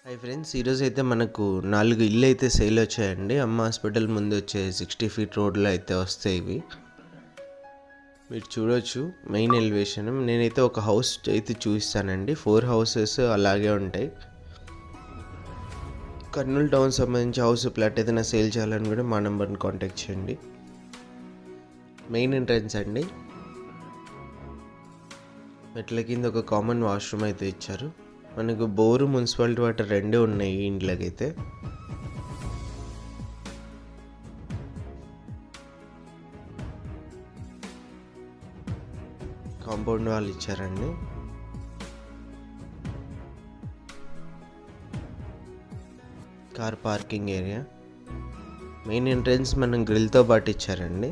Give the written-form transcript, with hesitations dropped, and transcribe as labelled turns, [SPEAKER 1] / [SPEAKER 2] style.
[SPEAKER 1] Hi friends, ఈరోజు అయితే మనకు 4 ఇల్లు అయితే సేల్ వచ్చాయండి. అమ్మ హాస్పిటల్ ముందు వచ్చే 60 ఫీట్ రోడ్లో అయితే వస్తాయి ఇవి. మీరు చూడొచ్చు మెయిన్ ఎలివేషన్. నేనైతే ఒక హౌస్ అయితే చూపిస్తానండి. 4 హౌసెస్ అలాగే ఉంటాయి. కర్నూలు టౌన్ సంబంధించి హౌస్ ప్లాట్ ఏదైనా సేల్ చేయాలని కూడా మా నెంబర్ని కాంటాక్ట్ చేయండి. మెయిన్ ఎంట్రన్స్ అండి. మెట్ల కింద ఒక కామన్ వాష్రూమ్ అయితే ఇచ్చారు. మనకు బోరు, మున్సిపాలిటీ వాటర్ రెండే ఉన్నాయి ఈ ఇంట్లోకైతే. కాంపౌండ్ వాళ్ళు ఇచ్చారండి. Car parking area. Main entrance మనం గ్రిల్తో పాటు ఇచ్చారండి.